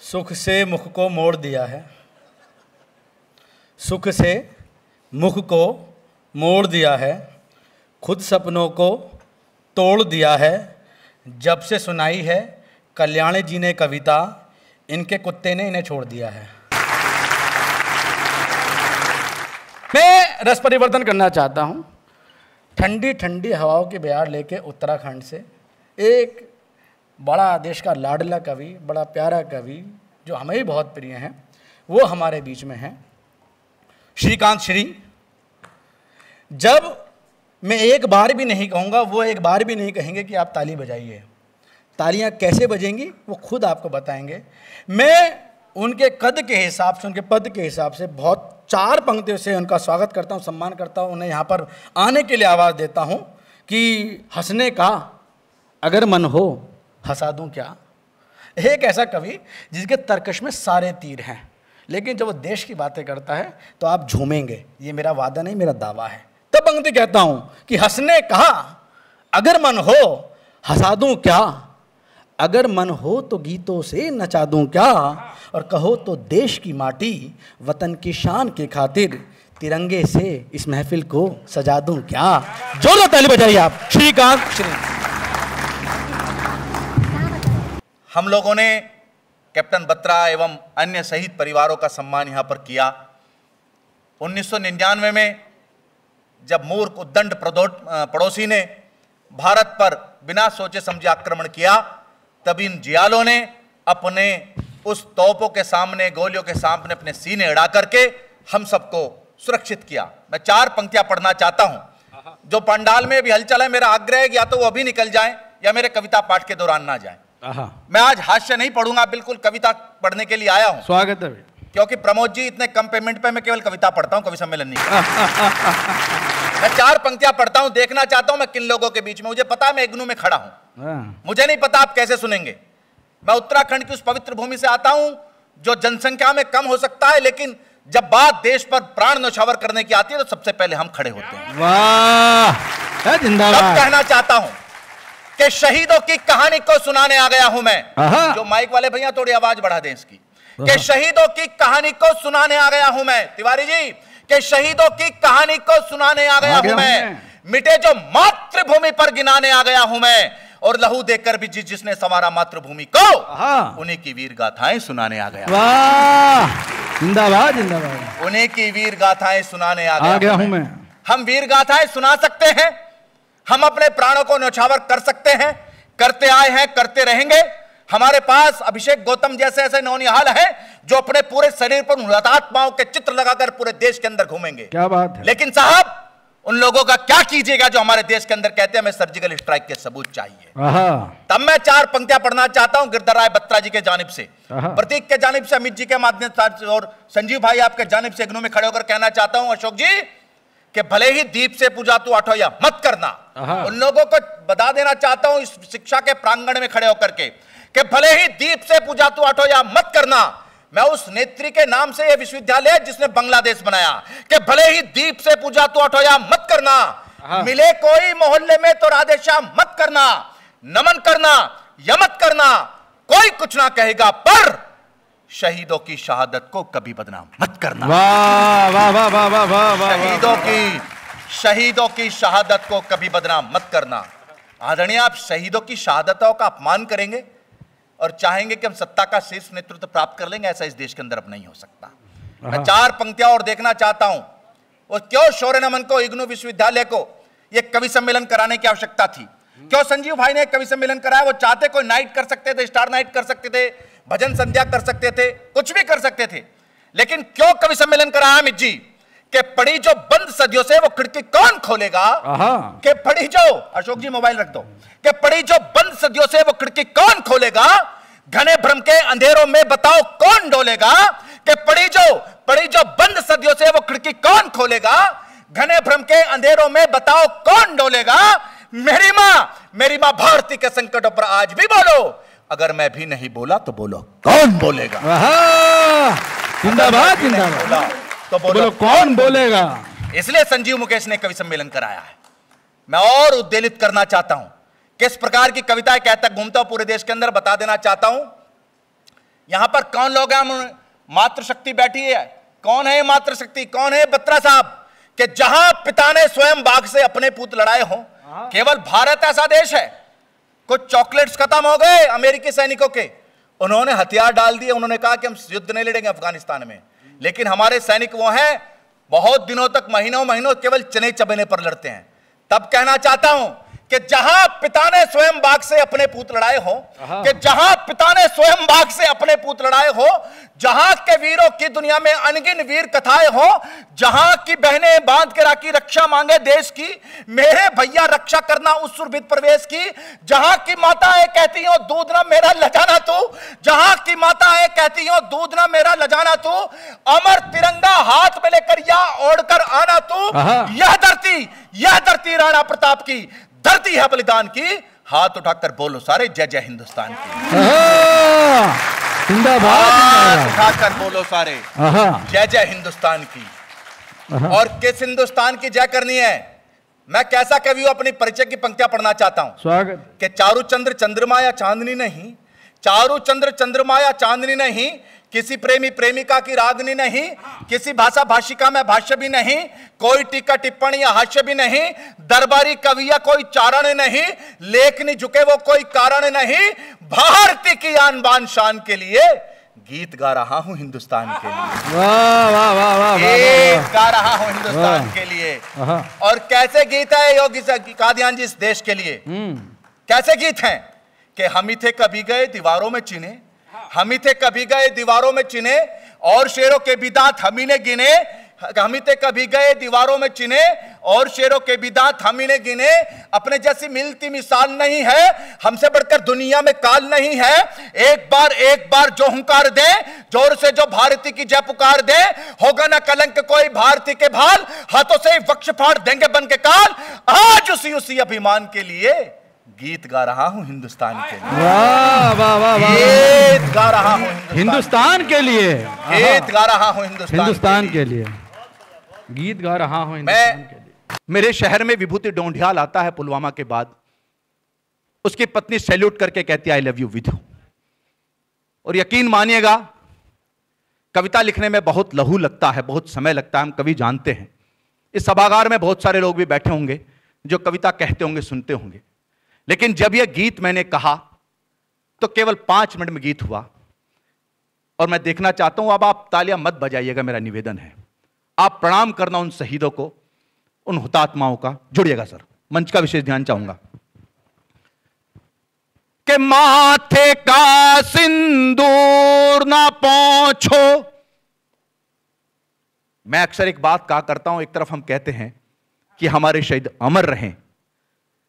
सुख से मुख को मोड़ दिया है, सुख से मुख को मोड़ दिया है, खुद सपनों को तोड़ दिया है। जब से सुनाई है कल्याणी जी ने कविता, इनके कुत्ते ने इन्हें छोड़ दिया है। मैं रस परिवर्तन करना चाहता हूँ। ठंडी ठंडी हवाओं की बयार लेके उत्तराखंड से एक बड़ा देश का लाडला कवि, बड़ा प्यारा कवि जो हमें भी बहुत प्रिय हैं, वो हमारे बीच में हैं, श्रीकांत श्री। जब मैं एक बार भी नहीं कहूँगा, वो एक बार भी नहीं कहेंगे कि आप ताली बजाइए। तालियाँ कैसे बजेंगी वो खुद आपको बताएंगे। मैं उनके कद के हिसाब से, उनके पद के हिसाब से बहुत चार पंक्तियों से उनका स्वागत करता हूँ, सम्मान करता हूँ, उन्हें यहाँ पर आने के लिए आवाज़ देता हूँ कि हंसने का अगर मन हो हंसा दूँ क्या। एक ऐसा कवि जिसके तर्कश में सारे तीर हैं, लेकिन जब वो देश की बातें करता है तो आप झूमेंगे। ये मेरा वादा नहीं, मेरा दावा है। तब पंक्ति कहता हूँ कि हंसने का अगर मन हो हंसा दूँ क्या, अगर मन हो तो गीतों से नचा दूँ क्या, और कहो तो देश की माटी वतन की शान के खातिर तिरंगे से इस महफिल को सजा दूँ क्या। जोरदार ताली बजाइए आप श्रीकांत श्री। हम लोगों ने कैप्टन बत्रा एवं अन्य शहीद परिवारों का सम्मान यहाँ पर किया। 1999 में जब मूर्ख उद्दंड पड़ोसी ने भारत पर बिना सोचे समझे आक्रमण किया, तब इन जियालों ने अपने उस तोपों के सामने, गोलियों के सामने अपने सीने अड़ा करके हम सबको सुरक्षित किया। मैं चार पंक्तियां पढ़ना चाहता हूं। जो पंडाल में भी हलचल है, मेरा आग्रह है कि या तो वो अभी निकल जाएं या मेरे कविता पाठ के दौरान ना जाएं। मैं आज हास्य नहीं पढ़ूंगा, बिल्कुल कविता पढ़ने के लिए आया हूं। स्वागत है। क्योंकि प्रमोद जी इतने कम पेमेंट पे मैं केवल कविता पढ़ता हूं, कवि सम्मेलन नहीं। मैं चार पंक्तियां पढ़ता हूं, देखना चाहता हूं मैं किन लोगों के बीच में। मुझे पता है मैं इग्नू में खड़ा हूं, मुझे नहीं पता आप कैसे सुनेंगे। मैं उत्तराखंड की उस पवित्र भूमि से आता हूं जो जनसंख्या में कम हो सकता है, लेकिन जब बात देश पर प्राण न्यौछावर करने की आती है तो सबसे पहले हम खड़े होते हैं। वाह, जिंदाबाद। कहना चाहता हूं कि शहीदों की कहानी को सुनाने आ गया हूं मैं। जो माइक वाले भैया थोड़ी आवाज बढ़ा दें इसकी। कि शहीदों की कहानी को सुनाने आ गया हूं मैं, तिवारी जी, कि शहीदों की कहानी को सुनाने आ गया हूं मैं। मिटे जो मातृभूमि पर गिनाने आ गया हूं मैं, और लहू देकर भी जिसने संवारा मातृभूमि को, उन्हीं की वीर गाथाएं सुनाने आ गया। वाह, जिंदाबाद जिंदाबाद। उन्हीं की वीर गाथाएं सुनाने आ गया हूं मैं। हम वीर गाथाएं सुना सकते हैं, हम अपने प्राणों को न्यौछावर कर सकते हैं, करते आए हैं, करते रहेंगे। हमारे पास अभिषेक गौतम जैसे ऐसे नौनिहाल हैं जो अपने पूरे शरीर पर हुतात्माओं के चित्र लगाकर पूरे देश के अंदर घूमेंगे। क्या बात है। लेकिन साहब, उन लोगों का क्या कीजिएगा जो हमारे देश के अंदर कहते हैं हमें सर्जिकल स्ट्राइक के सबूत चाहिए। तब मैं चार पंक्तियां पढ़ना चाहता हूं गिरधर राय बत्रा जी के जानिब से, प्रतीक के जानिब से, अमित जी के माध्यम से, और संजीव भाई आपके जानिब से इग्नू में खड़े होकर कहना चाहता हूं अशोक जी कि भले ही दीप से पूजा तू आठो या मत करना। उन लोगों को बता देना चाहता हूं इस शिक्षा के प्रांगण में खड़े होकर के कि भले ही दीप से पूजा तू आठो या मत करना। मैं उस नेत्री के नाम से यह विश्वविद्यालय जिसने बांग्लादेश बनाया, कि भले ही दीप से पूजा तू आठो या मत करना, मिले कोई मोहल्ले में तो राधेश्याम मत करना, नमन करना या मत करना, कोई कुछ ना कहेगा पर शहीदों की शहादत को कभी बदनाम मत करना। वाह वाह वाह वाह वाह वाह। शहीदों की शहादत को कभी बदनाम मत करना। आदरणीय, आप शहीदों की शहादतों का अपमान करेंगे और चाहेंगे कि हम सत्ता का शीर्ष नेतृत्व प्राप्त कर लेंगे, ऐसा इस देश के अंदर अब नहीं हो सकता। मैं चार पंक्तियां और देखना चाहता हूं। और क्यों शौर्य नमन को, इग्नू विश्वविद्यालय को यह कवि सम्मेलन कराने की आवश्यकता थी? क्यों संजीव भाई ने कवि सम्मेलन कराया? वो चाहते कोई नाइट कर सकते थे, स्टार नाइट कर सकते थे, भजन संध्या कर सकते थे, कुछ भी कर सकते थे, लेकिन क्यों कवि सम्मेलन कराया अमित जी? कि पड़ी जो बंद सदियों से वो खिड़की कौन खोलेगा? कि पड़ी जो, अशोक जी मोबाइल रख दो, कि पड़ी जो बंद सदियों से वो खिड़की कौन खोलेगा? घने भ्रम के अंधेरों में बताओ कौन डोलेगा? कि पड़ी जो बंद सदियों से वो खिड़की कौन खोलेगा? घने भ्रम के अंधेरों में बताओ कौन डोलेगा? मेरी मां भारती के संकटों पर आज भी बोलो, अगर मैं भी नहीं बोला तो बोलो कौन बोलेगा? जिंदाबाद जिंदाबाद। तो बोलो कौन बोलेगा? इसलिए संजीव मुकेश ने कवि सम्मेलन कराया है। मैं और उद्वेलित करना चाहता हूं किस प्रकार की कविताएं कहता घूमता हूं पूरे देश के अंदर, बता देना चाहता हूं यहां पर कौन लोग हैं? मातृशक्ति बैठी है। कौन है मातृशक्ति? कौन है बत्रा साहब? कि जहां पिता ने स्वयं बाघ से अपने पूत लड़ाए हों, केवल भारत ऐसा देश है। कुछ चॉकलेट्स खत्म हो गए अमेरिकी सैनिकों के, उन्होंने हथियार डाल दिए, उन्होंने कहा कि हम युद्ध नहीं लड़ेंगे अफगानिस्तान में। लेकिन हमारे सैनिक वो हैं, बहुत दिनों तक, महीनों महीनों केवल चने चबेने पर लड़ते हैं। तब कहना चाहता हूं कि जहां पिता ने स्वयं बाघ से अपने पूत लड़ाए हो, कि जहां पिता ने स्वयं बाघ से अपने पूत लड़ाए हो, जहां के वीरों की दुनिया में अनगिन वीर कथाएं हो, जहां की बहनें बांध के राखी रक्षा मांगे देश की, मेरे भैया रक्षा करना उस सुरभित प्रवेश की, जहां की माताएं कहती हो दूध ना मेरा लजाना तू, जहां की माताएं कहती हो दूध ना मेरा लजाना तू, अमर तिरंगा हाथ में लेकर या ओढ़कर आना तू, यह धरती राणा प्रताप की धरती है बलिदान की। हाथ उठाकर बोलो सारे जय जय हिंदुस्तान की। हाथ उठाकर बोलो सारे जय जय हिंदुस्तान की। और किस हिंदुस्तान की जय करनी है? मैं कैसा कवि हूं, अपनी परिचय की पंक्तियां पढ़ना चाहता हूं। स्वागत। कि चारु चंद्र चंद्रमा या चांदनी नहीं, चारु चंद्र चंद्रमा या चांदनी नहीं, किसी प्रेमी प्रेमिका की रागनी नहीं, किसी भाषा भाषिका में भाष्य भी नहीं, कोई टीका टिप्पणी या हास्य भी नहीं, दरबारी कवि या कोई चारण नहीं, लेखनी झुके वो कोई कारण नहीं, भारती की आन बान शान के लिए गीत गा रहा हूं हिंदुस्तान के लिए। वाह वाह वाह वाह, गीत गा रहा हूं हिंदुस्तान के लिए। और कैसे गीत है योगी कादियान जी इस देश के लिए? कैसे गीत हैं? कि हम ही थे कभी गए दीवारों में चिने, हम ही थे कभी गए दीवारों में चिने, और शेरों के बिदात हम ही ने गिने, हम ही थे कभी गए दीवारों में चिने, और शेरों के बिदात हम ही ने गिने, अपने जैसी मिलती मिसाल नहीं है, हमसे बढ़कर दुनिया में काल नहीं है, एक बार जो हुंकार दे, जोर से जो भारती की जय पुकार दे, होगा ना कलंक कोई भारती के भाल, हाथों से वक्ष फाड़ देंगे बन के काल, आज उसी अभिमान के लिए गीत गा रहा हूं हिंदुस्तान के लिए। वाह वाह वाह, गीत गा रहा हूं हिंदुस्तान के लिए, गीत गा रहा हूं हिंदुस्तान के लिए, गीत गा रहा हूं हिंदुस्तान के लिए। मेरे शहर में विभूति डोंडियाल आता है पुलवामा के बाद, उसकी पत्नी सैल्यूट करके कहती है आई लव यू विधु। और यकीन मानिएगा कविता लिखने में बहुत लहू लगता है, बहुत समय लगता है, हम कवि जानते हैं। इस सभागार में बहुत सारे लोग भी बैठे होंगे जो कविता कहते होंगे, सुनते होंगे, लेकिन जब यह गीत मैंने कहा तो केवल 5 मिनट में गीत हुआ। और मैं देखना चाहता हूं, अब आप तालियां मत बजाइएगा, मेरा निवेदन है, आप प्रणाम करना उन शहीदों को, उन हुतात्माओं का। जुड़िएगा सर, मंच का विशेष ध्यान चाहूंगा। कि माथे का सिंदूर ना पोंछो। मैं अक्सर एक बात कहा करता हूं, एक तरफ हम कहते हैं कि हमारे शहीद अमर रहें,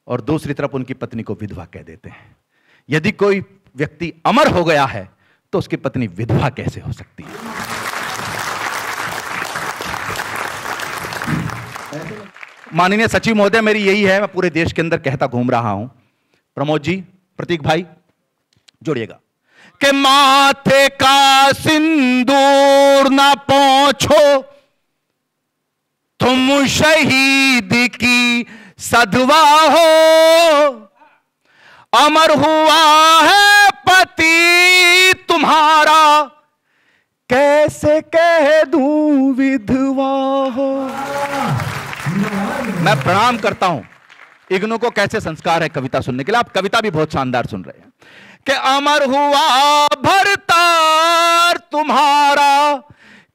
और दूसरी तरफ उनकी पत्नी को विधवा कह देते हैं। यदि कोई व्यक्ति अमर हो गया है तो उसकी पत्नी विधवा कैसे हो सकती है? माननीय सचिव महोदय, मेरी यही है, मैं पूरे देश के अंदर कहता घूम रहा हूं। प्रमोद जी, प्रतीक भाई, जोड़िएगा। कि माथे का सिंदूर ना पोंछो, तुम शहीद की सधवा हो, अमर हुआ है पति तुम्हारा, कैसे कह दूं विधवा हो। मैं प्रणाम करता हूं इग्नू को, कैसे संस्कार है कविता सुनने के लिए। आप कविता भी बहुत शानदार सुन रहे हैं। कि अमर हुआ भरतार तुम्हारा,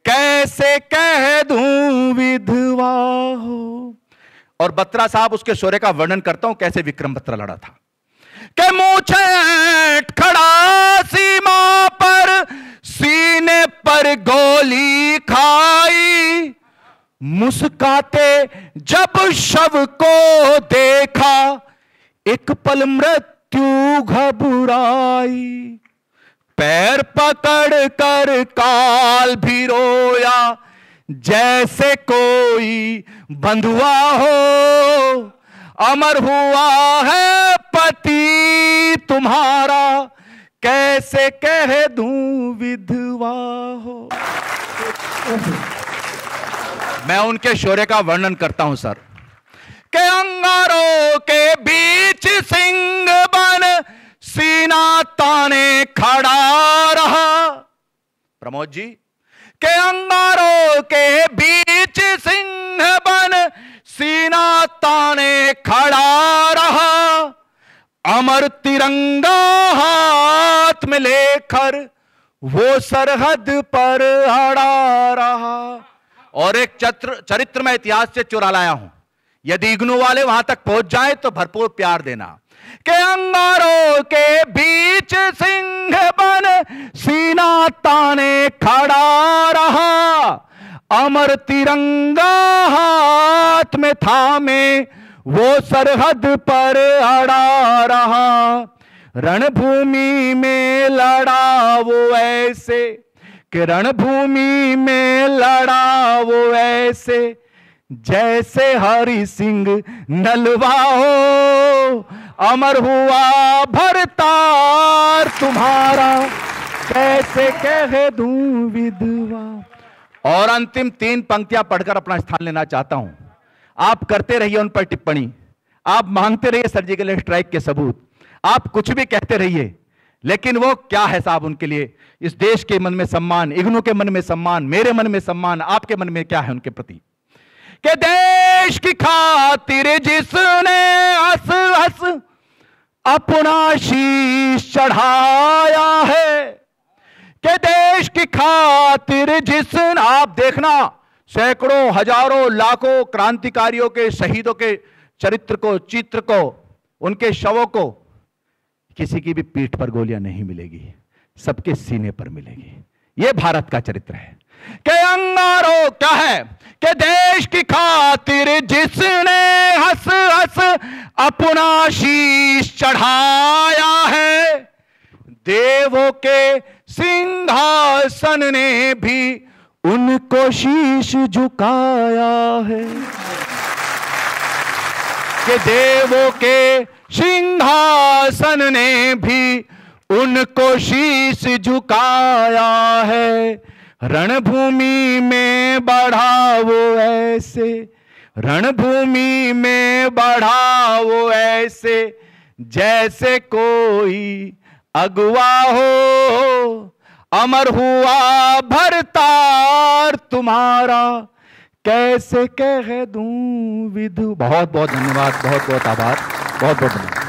कैसे कह दूं विधवा हो। और बत्रा साहब, उसके शौर्य का वर्णन करता हूं, कैसे विक्रम बत्रा लड़ा था। कि मुझे खड़ा सीमा पर, सीने पर गोली खाई, मुस्काते जब शव को देखा, एक पल मृत्यु घबराई, पैर पकड़ कर काल भी रोया, जैसे कोई बंधुआ हो, अमर हुआ है पति तुम्हारा, कैसे कह दूं विधवा हो। मैं उनके शौर्य का वर्णन करता हूं सर। के अंगारों के बीच सिंह बन सीना ताने खड़ा रहा। प्रमोद जी के अंगारों के बीच सिंह बन सीना ताने खड़ा रहा। अमर तिरंगा हाथ में लेकर वो सरहद पर अड़ा रहा। और एक चरित्र में इतिहास से चुरा लाया हूं, यदि इग्नू वाले वहां तक पहुंच जाए तो भरपूर प्यार देना। के अंगारों के बीच सिंह बन सीना ताने खड़ा रहा। अमर तिरंगा हाथ में थामे वो सरहद पर अड़ा रहा। रणभूमि में लड़ा वो ऐसे कि रणभूमि में लड़ा वो ऐसे जैसे हरि सिंह नलवा हो। अमर हुआ भरतार तुम्हारा कैसे कह दूं विधवा। और अंतिम 3 पंक्तियां पढ़कर अपना स्थान लेना चाहता हूं। आप करते रहिए उन पर टिप्पणी, आप मांगते रहिए सर्जिकल स्ट्राइक के सबूत, आप कुछ भी कहते रहिए, लेकिन वो क्या है साहब उनके लिए? इस देश के मन में सम्मान, इग्नू के मन में सम्मान, मेरे मन में सम्मान, आपके मन में क्या है उनके प्रति? कि देश की खातिर जिसने हंस हंस अपना शीश चढ़ाया है। कि देश की खातिर जिसने, आप देखना सैकड़ों हजारों लाखों क्रांतिकारियों के शहीदों के चरित्र को, चित्र को, उनके शवों को, किसी की भी पीठ पर गोलियां नहीं मिलेगी, सबके सीने पर मिलेगी। यह भारत का चरित्र है। कि अंगारों क्या है? कि देश की खातिर जिसने हंस हंस अपना शीश चढ़ाया है। देवों के सिंहासन ने भी उनको शीश झुकाया है। कि देवों के सिंहासन ने भी उनको शीश झुकाया है। रणभूमि में बढ़ा वो ऐसे, रणभूमि में बढ़ा वो ऐसे जैसे कोई अगुवा हो। अमर हुआ भरतार तुम्हारा कैसे कह दूं विधु। बहुत बहुत धन्यवाद, बहुत बहुत आभार, बहुत बहुत धन्यवाद।